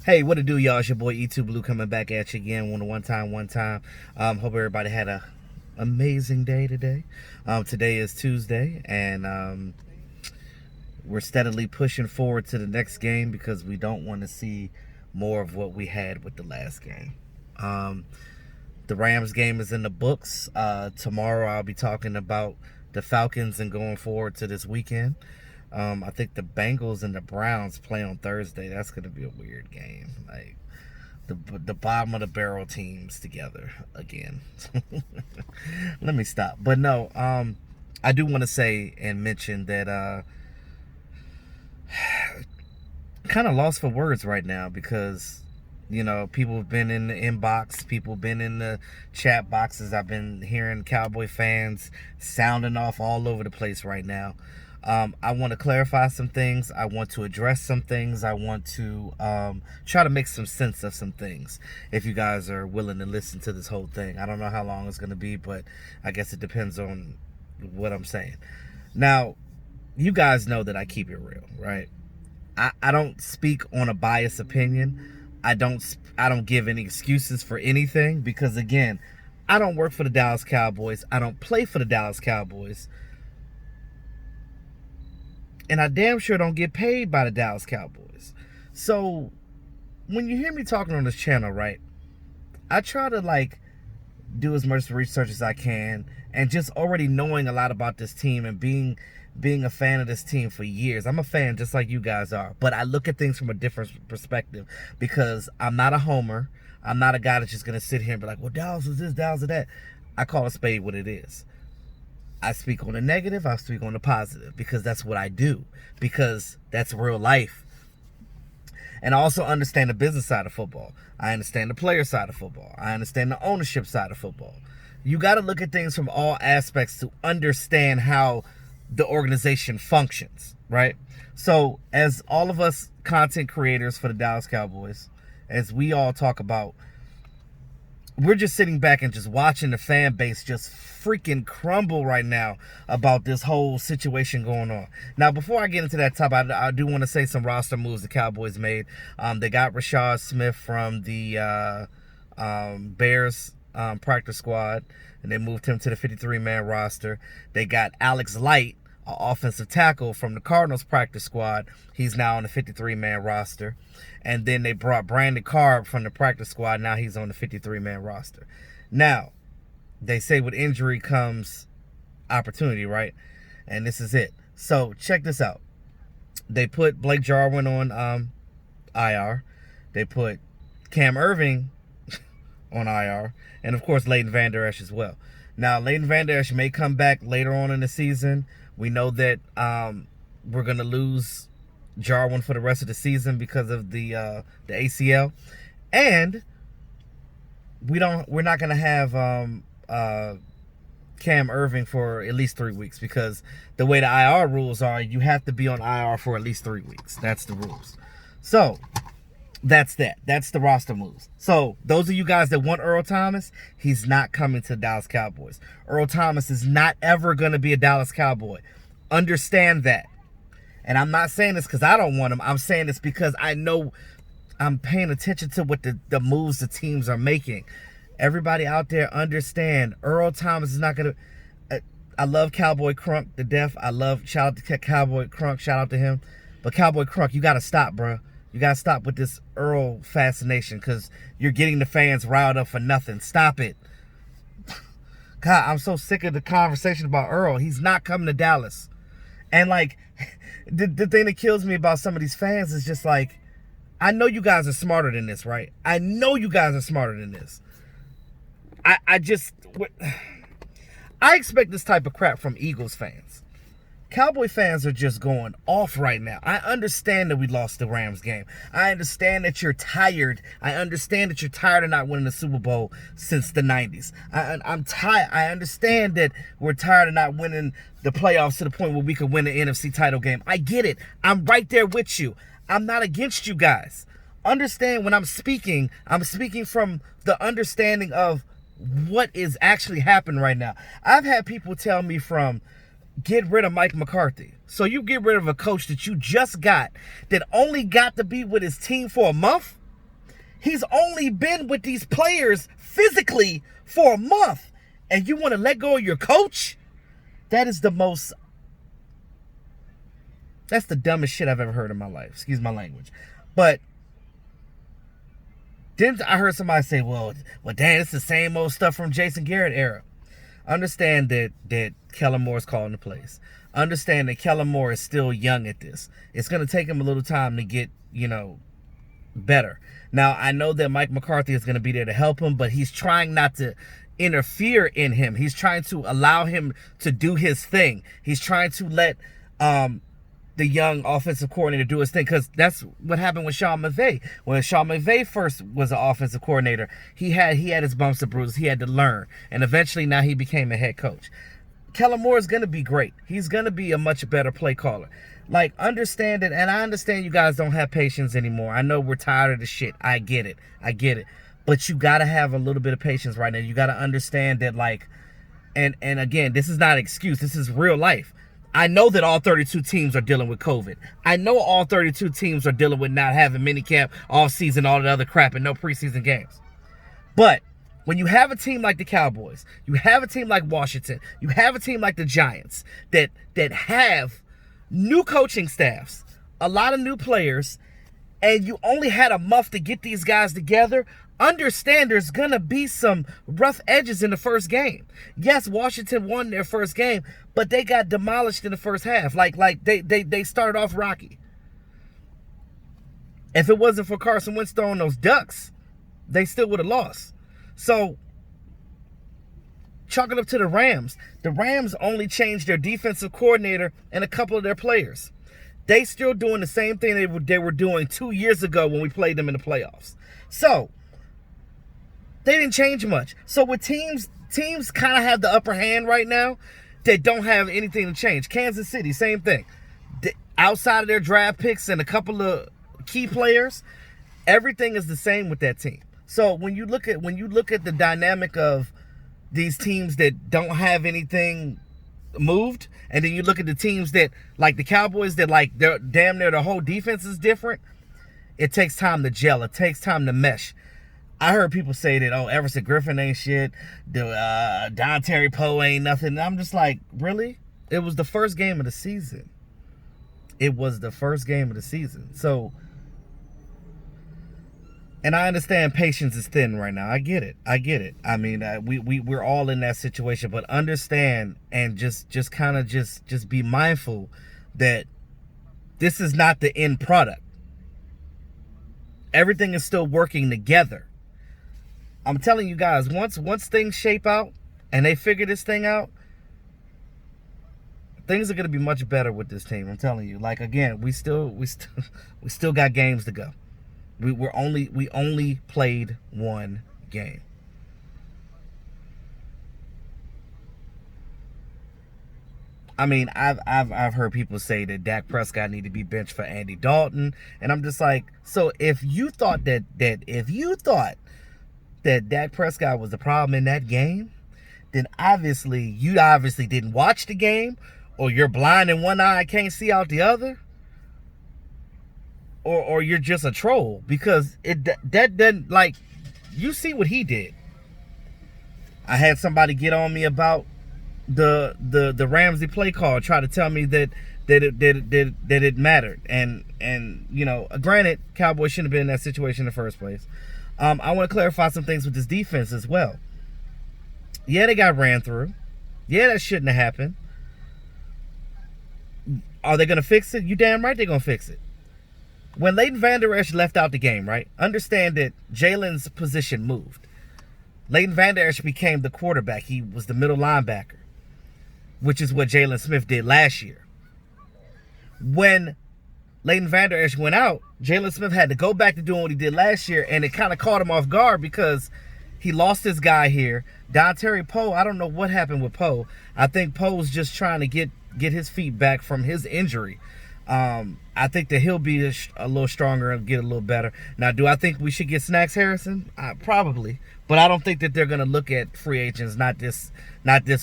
Hey, what it do, y'all? It's your boy E2 Blue coming back at you again. One time. Hope everybody had a amazing day today. Today is Tuesday, and we're steadily pushing forward to the next game because we don't want to see more of what we had with the last game. The Rams game is in the books. Tomorrow I'll be talking about the Falcons and going forward to this weekend. I think the Bengals and the Browns play on Thursday. That's going to be a weird game. Like the bottom of the barrel teams together again. Let me stop. But no, I do want to say and mention that kind of lost for words right now because people have been in the inbox, people have been in the chat boxes. I've been hearing Cowboy fans sounding off all over the place right now. I want to clarify some things. I want to address some things. I want to try to make some sense of some things. If you guys are willing to listen to this whole thing, I don't know how long it's going to be, but I guess it depends on what I'm saying. Now, you guys know that I keep it real, right? I don't speak on a biased opinion. I don't give any excuses for anything because, again, I don't work for the Dallas Cowboys. I don't play for the Dallas Cowboys. And I damn sure don't get paid by the Dallas Cowboys. So when you hear me talking on this channel, right, I try to do as much research as I can, and just already knowing a lot about this team and being a fan of this team for years. I'm a fan just like you guys are, but I look at things from a different perspective because I'm not a homer. I'm not a guy that's just going to sit here and be like, well, Dallas is this, Dallas is that. I call a spade what it is. I speak on the negative, I speak on the positive because that's what I do, because that's real life. And I also understand the business side of football. I understand the player side of football. I understand the ownership side of football. You got to look at things from all aspects to understand how the organization functions, right? So as all of us content creators for the Dallas Cowboys, as we all talk about, we're just sitting back and just watching the fan base just freaking crumble right now about this whole situation going on. Now, before I get into that topic, I do want to say some roster moves the Cowboys made. They got Rashad Smith from the Bears practice squad, and they moved him to the 53-man roster. They got Alex Light, an offensive tackle from the Cardinals practice squad. He's now on the 53-man roster. And then they brought Brandon Carr from the practice squad. Now he's on the 53-man roster. Now, they say with injury comes opportunity, right? And this is it. So check this out. They put Blake Jarwin on IR. They put Cam Irving on IR. And, of course, Leighton Vander Esch as well. Now, Leighton Vander Esch may come back later on in the season. We know that we're going to lose Jarwin for the rest of the season because of the ACL. And we're not going to have Cam Irving for at least 3 weeks because the way the IR rules are, you have to be on IR for at least 3 weeks. That's the rules. So that's that. That's the roster moves. So those of you guys that want Earl Thomas, he's not coming to the Dallas Cowboys. Earl Thomas is not ever going to be a Dallas Cowboy. Understand that. And I'm not saying this because I don't want him. I'm saying this because I know I'm paying attention to what the moves the teams are making. Everybody out there understand Earl Thomas is not going to... I love Cowboy Crunk to death. Shout out to Cowboy Crunk. Shout out to him. But Cowboy Crunk, you got to stop, bro. You got to stop with this Earl fascination because you're getting the fans riled up for nothing. Stop it. God, I'm so sick of the conversation about Earl. He's not coming to Dallas. And, the thing that kills me about some of these fans is just I know you guys are smarter than this, right? I know you guys are smarter than this. I expect this type of crap from Eagles fans. Cowboy fans are just going off right now. I understand that we lost the Rams game. I understand that you're tired. I understand that you're tired of not winning the Super Bowl since the 90s. I'm tired. I understand that we're tired of not winning the playoffs to the point where we could win the NFC title game. I get it. I'm right there with you. I'm not against you guys. Understand when I'm speaking from the understanding of what is actually happening right now. I've had people tell me from get rid of Mike McCarthy. So you get rid of a coach that you just got that only got to be with his team for a month? He's only been with these players physically for a month, and you want to let go of your coach? That's the dumbest shit I've ever heard in my life. Excuse my language. But then I heard somebody say, well, damn, it's the same old stuff from Jason Garrett era. Understand that Kellen Moore is calling the plays. Understand that Kellen Moore is still young at this. It's going to take him a little time to get, better. Now, I know that Mike McCarthy is going to be there to help him, but he's trying not to interfere in him. He's trying to allow him to do his thing. He's trying to let the young offensive coordinator do his thing, because that's what happened with Sean McVay. When Sean McVay first was an offensive coordinator, he had his bumps and bruises. He had to learn, and eventually now he became a head coach. Kellen Moore is going to be great. He's going to be a much better play caller. Like, understand it, and I understand you guys don't have patience anymore. I know we're tired of the shit. I get it. But you got to have a little bit of patience right now. You got to understand that, like, and again, this is not an excuse. This is real life. I know that all 32 teams are dealing with COVID. I know all 32 teams are dealing with not having minicamp, off-season, all that other crap, and no preseason games. But when you have a team like the Cowboys, you have a team like Washington, you have a team like the Giants that have new coaching staffs, a lot of new players, and you only had a month to get these guys together, understand there's going to be some rough edges in the first game. Yes, Washington won their first game, but they got demolished in the first half. Like they started off rocky. If it wasn't for Carson Wentz throwing those ducks, they still would have lost. So, chalk it up to the Rams. The Rams only changed their defensive coordinator and a couple of their players. They still doing the same thing they were doing 2 years ago when we played them in the playoffs. So, they didn't change much. So with teams kind of have the upper hand right now that don't have anything to change. Kansas City, same thing. Outside of their draft picks and a couple of key players, everything is the same with that team. So when you look at the dynamic of these teams that don't have anything moved, and then you look at the teams that, like the Cowboys, that like they're damn near the whole defense is different, it takes time to gel. It takes time to mesh. I heard people say that, Everson Griffin ain't shit, Don Terry Poe ain't nothing. And I'm just like, really? It was the first game of the season. So, and I understand patience is thin right now. I get it. I mean, we're all in that situation, but understand and just be mindful that this is not the end product. Everything is still working together. I'm telling you guys, once things shape out and they figure this thing out, things are going to be much better with this team. I'm telling you. Like, again, we still got games to go. We only played one game. I mean, I've heard people say that Dak Prescott need to be benched for Andy Dalton, and I'm just like, so if you thought that Dak Prescott was the problem in that game, then you obviously didn't watch the game, or you're blind in one eye and can't see out the other, or you're just a troll, because that doesn't, like, you see what he did. I had somebody get on me about the Ramsey play call, try to tell me that it mattered, and granted, Cowboys shouldn't have been in that situation in the first place. I want to clarify some things with this defense as well. Yeah, they got ran through. Yeah, that shouldn't have happened. Are they going to fix it? You damn right they're going to fix it. When Leighton Vander Esch left out the game, right, understand that Jalen's position moved. Leighton Vander Esch became the quarterback. He was the middle linebacker, which is what Jalen Smith did last year. When Leighton Vander Esch went out, Jalen Smith had to go back to doing what he did last year, and it kind of caught him off guard because he lost his guy here. Don Terry Poe, I don't know what happened with Poe. I think Poe's just trying to get his feet back from his injury. I think that he'll be a little stronger and get a little better. Now, do I think we should get Snacks Harrison? Probably, but I don't think that they're going to look at free agents not this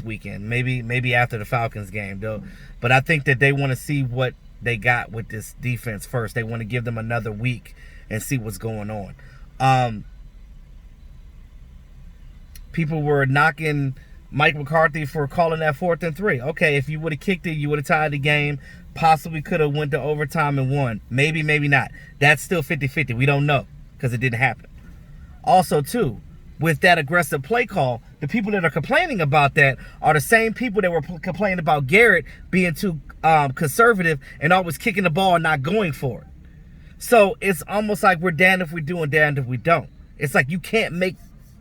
weekend. Maybe after the Falcons game, though. But I think that they want to see what they got with this defense first. They want to give them another week and see what's going on. Um, People were knocking Mike McCarthy for calling that 4th and 3. Okay, if you would have kicked it, you would have tied the game. Possibly could have went to overtime and won. Maybe, maybe not. That's still 50-50. We don't know because it didn't happen. Also, too, with that aggressive play call, the people that are complaining about that are the same people that were complaining about Garrett being too conservative and always kicking the ball and not going for it. So it's almost like we're damned if we do and damned if we don't. It's like you can't make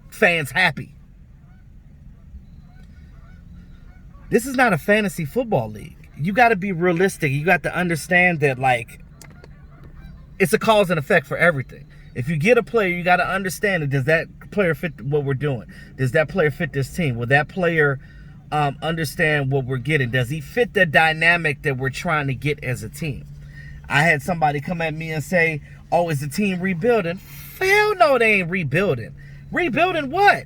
fans happy. This is not a fantasy football league. You got to be realistic. You got to understand that, like, it's a cause and effect for everything. If you get a player, you got to understand it. Does that player fit what we're doing? Does that player fit this team? Will that player understand what we're getting? Does he fit the dynamic that we're trying to get as a team? I had somebody come at me and say, oh, is the team rebuilding? Hell no, they ain't rebuilding. Rebuilding what?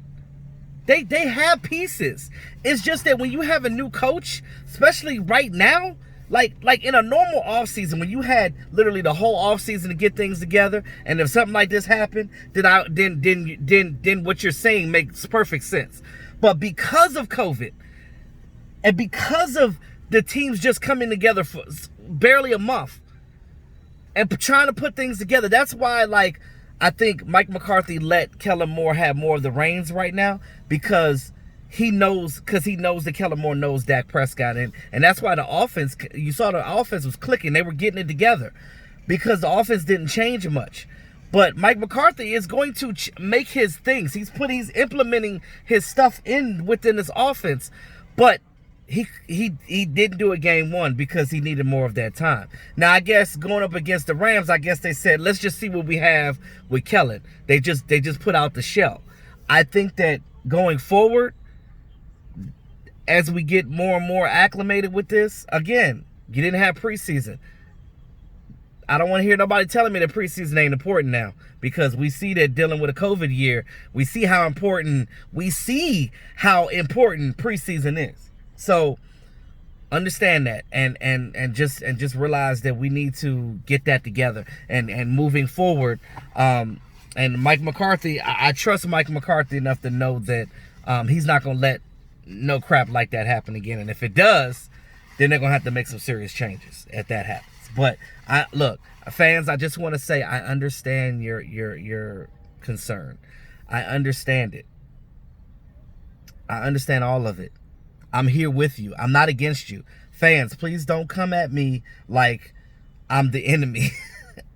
They have pieces. It's just that when you have a new coach, especially right now, like in a normal offseason, when you had literally the whole offseason to get things together, and if something like this happened, then what you're saying makes perfect sense. But because of COVID, and because of the teams just coming together for barely a month and trying to put things together, that's why, like, I think Mike McCarthy let Kellen Moore have more of the reins right now because he knows that Kellen Moore knows Dak Prescott. And that's why the offense, you saw the offense was clicking. They were getting it together because the offense didn't change much. But Mike McCarthy is going to make his things. He's implementing his stuff within this offense. But he didn't do it game one because he needed more of that time. Now, I guess going up against the Rams, I guess they said, let's just see what we have with Kellen. They just put out the shell. I think that going forward, as we get more and more acclimated with this, again, you didn't have preseason. I don't want to hear nobody telling me that preseason ain't important now, because we see that dealing with a COVID year, we see how important preseason is. So understand that and just realize that we need to get that together and moving forward. And Mike McCarthy, I trust Mike McCarthy enough to know that he's not gonna let no crap like that happen again. And if it does, then they're gonna have to make some serious changes if that happens. But look, fans, I just want to say I understand your concern. I understand it. I understand all of it. I'm here with you. I'm not against you. Fans, please don't come at me like I'm the enemy.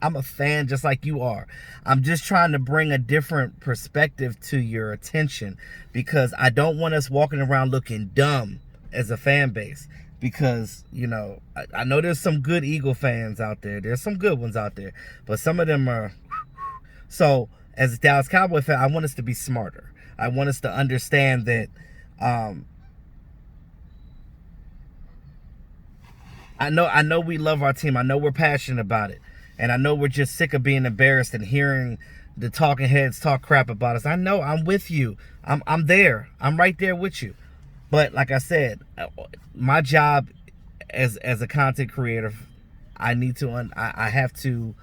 I'm a fan just like you are. I'm just trying to bring a different perspective to your attention because I don't want us walking around looking dumb as a fan base. Because, I know there's some good Eagle fans out there. There's some good ones out there. But some of them are... So, as a Dallas Cowboy fan, I want us to be smarter. I want us to understand that... I know we love our team. I know we're passionate about it. And I know we're just sick of being embarrassed and hearing the talking heads talk crap about us. I know. I'm with you. I'm there. I'm right there with you. But like I said, my job as a content creator, I have to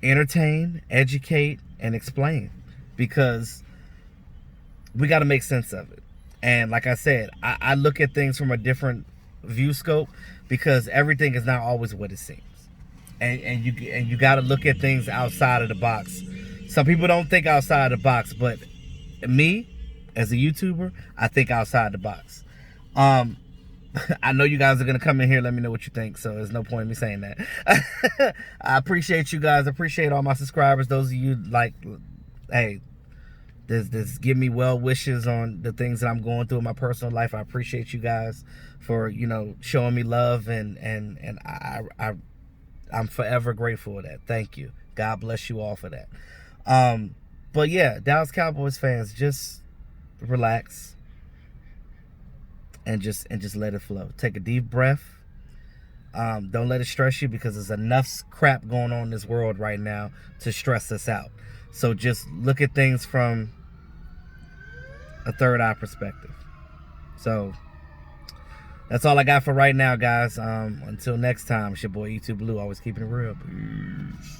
entertain, educate, and explain, because we got to make sense of it. And like I said, I look at things from a different view scope, because everything is not always what it seems. And you got to look at things outside of the box. Some people don't think outside the box, but me, as a YouTuber, I think outside the box. I know you guys are going to come in here, let me know what you think, so there's no point in me saying that. I appreciate you guys. I appreciate all my subscribers. Those of you, hey, this give me well wishes on the things that I'm going through in my personal life. I appreciate you guys for, showing me love, and I'm forever grateful for that. Thank you. God bless you all for that. But yeah, Dallas Cowboys fans, just relax and just let it flow. Take a deep breath. Don't let it stress you, because there's enough crap going on in this world right now to stress us out. So just look at things from a third eye perspective. So that's all I got for right now, guys. Until next time, it's your boy E2 Blue, always keeping it real. Peace.